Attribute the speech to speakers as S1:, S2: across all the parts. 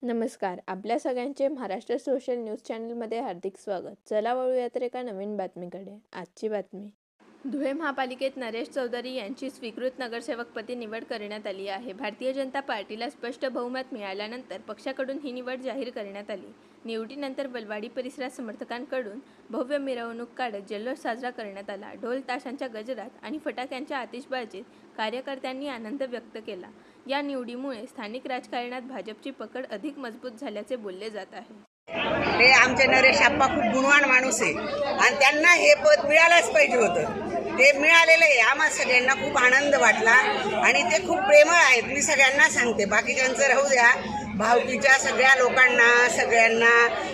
S1: नमस्कार. आपल्या सगळ्यांचे महाराष्ट्र सोशल न्यूज चॅनलमध्ये हार्दिक स्वागत. चला वळूयात एका नवीन बातमीकडे. आजची बातमी. धुळे महापालिकेत नरेश चौधरी यांची स्वीकृत नगरसेवकपदी निवड करण्यात आली आहे. भारतीय जनता पार्टीला स्पष्ट बहुमत मिळाल्यानंतर पक्षाकडून ही निवड जाहीर करण्यात आली. निवडीनंतर बलवाडी परिसरात समर्थकांकडून भव्य मिरवणूक काढत जल्लोष साजरा करण्यात आला. ढोल ताशांच्या गजरात आणि फटाक्यांच्या आतिषबाजीत कार्यकर्त्यांनी आनंद व्यक्त केला. या निवडीमुळे स्थानिक राजकारणात भाजपची पकड अधिक मजबूत झाल्याचे बोलले जात आहे.
S2: ते आमचे नरेश आप्पा खूप गुणवान माणूस आहे आणि त्यांना हे पद मिळालंच पाहिजे होतं. ते मिळालेलं आहे. आम्हा सगळ्यांना खूप आनंद वाटला आणि ते खूप प्रेमळ आहेत. मी सगळ्यांना सांगते, बाकीच्यांचं राहू द्या, भावकीच्या सगळ्या लोकांना सगळ्यांना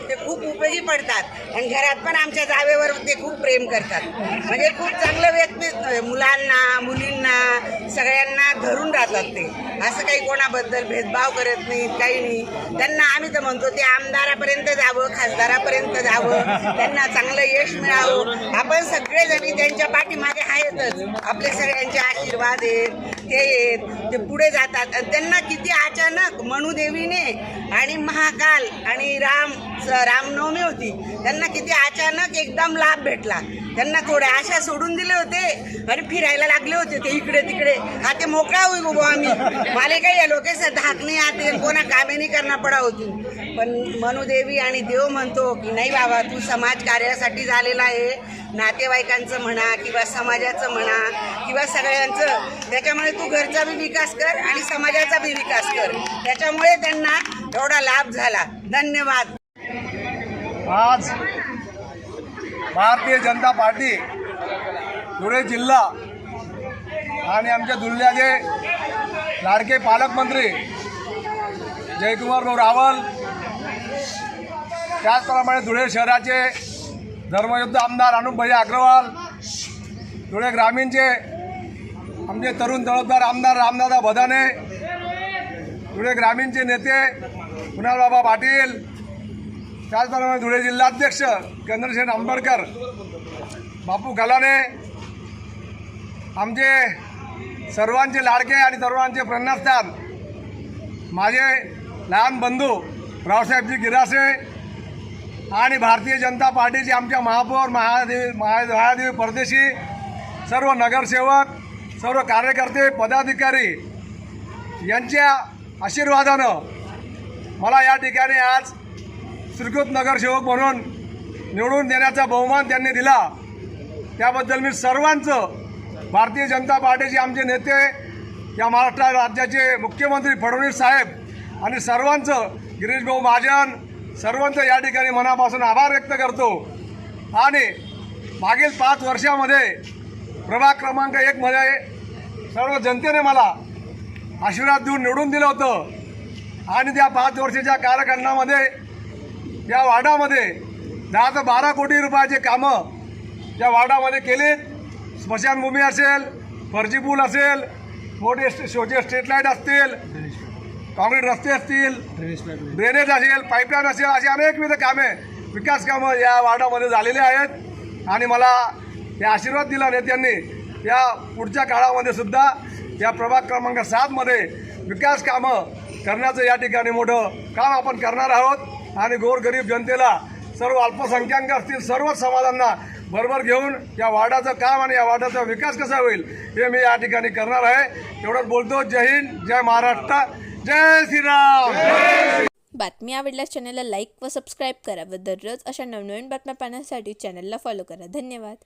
S2: ते खूप उपयोगी पडतात आणि घरात पण आमच्या जावेवर ते खूप प्रेम करतात. म्हणजे खूप चांगलं व्यक्तित्व, मुलांना मुलींना सगळ्यांना धरून राहतात. ते असं काही कोणाबद्दल भेदभाव करत नाहीत, काही नाही. त्यांना आम्ही तर म्हणतो ते आमदारापर्यंत जावं, खासदारापर्यंत जावं, त्यांना चांगलं यश मिळावं. आपण सगळेजणी त्यांच्या पाठीमागे आहेतच. आपले सगळ्यांचे आशीर्वाद आहेत, ते आहेत, ते पुढे जातात. आणि त्यांना किती अचानक मनुदेवीने आणि महाकाल आणि रामनवमी होती, त्यांना किती अचानक एकदम लाभ भेटला. त्यांना थोड्या आशा सोडून दिले होते आणि फिरायला लागले होते ते इकडे तिकडे. हा ते मोकळा होई गो आम्ही मला काही या लोकेशन धाक नाही आते, कोणा कामे नाही करणार पडा होती. पण मनुदेवी आणि देव म्हणतो की नाही बाबा, तू समाज कार्यासाठी झालेला आहे, नातेवाईकांचं म्हणा किंवा समाजाचं म्हणा किंवा सगळ्यांचं, त्याच्यामुळे तू घरचा बी विकास कर आणि समाजाचा बी विकास कर. त्याच्यामुळे त्यांना एवढा लाभ झाला. धन्यवाद.
S3: आज भारतीय जनता पार्टी धुळे जिल्हा आणि आमच्या धुळ्याचे लाडके पालकमंत्री जयकुमार भाऊ रावल, त्याचप्रमाणे धुळे शहराचे धर्मयुद्ध आमदार अनुप भैया अग्रवाल, धुळे ग्रामीणचे आमचे तरुण तळपदार आमदार रामदादा भदाने, धुळे ग्रामीणचे नेते कुणालबाबा पाटील, त्याचप्रमाणे धुळे जिल्हाध्यक्ष चंद्रशेठ आंबेडकर, बापू गलाने, आमचे सर्वांचे लाडके आणि तरुणांचे प्रेरणास्थान माझे लहान बंधू रावसाहेबजी गिरासे आणि भारतीय जनता पार्टीचे आमच्या महापौर महादेवी परदेशी, सर्व नगरसेवक, सर्व कार्यकर्ते, पदाधिकारी यांच्या आशीर्वादानं मला या ठिकाणी आज स्वीकृत नगरसेवक म्हणून निवडून देण्याचा बहुमान त्यांनी दिला. त्याबद्दल मी सर्वांचं, भारतीय जनता पार्टीचे आमचे नेते, या महाराष्ट्र राज्याचे मुख्यमंत्री फडणवीस साहेब आणि सर्वांचं, गिरीश भाऊ महाजन, सर्वांचं या ठिकाणी मनापासून आभार व्यक्त करतो. आणि मागील 5 वर्षामध्ये प्रभाग क्रमांक 1 मध्ये सर्व जनतेने मला आशीर्वाद देऊन निवडून दिलं होतं आणि त्या 5 वर्षाच्या कालखंडामध्ये या वार्डामध्ये 10 ते 12 कोटी रुपयाचे कामं या वार्डामध्ये केलीत. स्मशानभूमी असेल, फर्जी पूल असेल, मोठे शोचे स्ट्रीट लाईट असतील, काँक्रीट रस्ते असतील, ड्रेनेज असेल, पाईपलाईन असेल, अशी अनेकविध कामे, विकास कामं या वार्डामध्ये झालेली आहेत. आणि मला हे आशीर्वाद दिला नेत्यांनी, या पुढच्या काळामध्ये सुद्धा या प्रभाग क्रमांक 7 मध्ये विकास कामं करण्याचं या ठिकाणी मोठं काम आपण करणार आहोत. आणि गोरगरीब जनतेला, सर्व अल्पसंख्याक असतील, सर्व समाजांना बरोबर घेऊन या वार्डाचं काम आणि या वार्डाचा विकास कसा होईल हे मी या ठिकाणी करणार आहे. एवढंच बोलतो. जय हिंद, जय महाराष्ट्र, जय श्रीराम.
S1: बातमी आवडल्यास चॅनलला लाईक व सबस्क्राईब करा व दररोज अशा नवनवीन बातम्या पाहण्यासाठी चॅनलला फॉलो करा. धन्यवाद.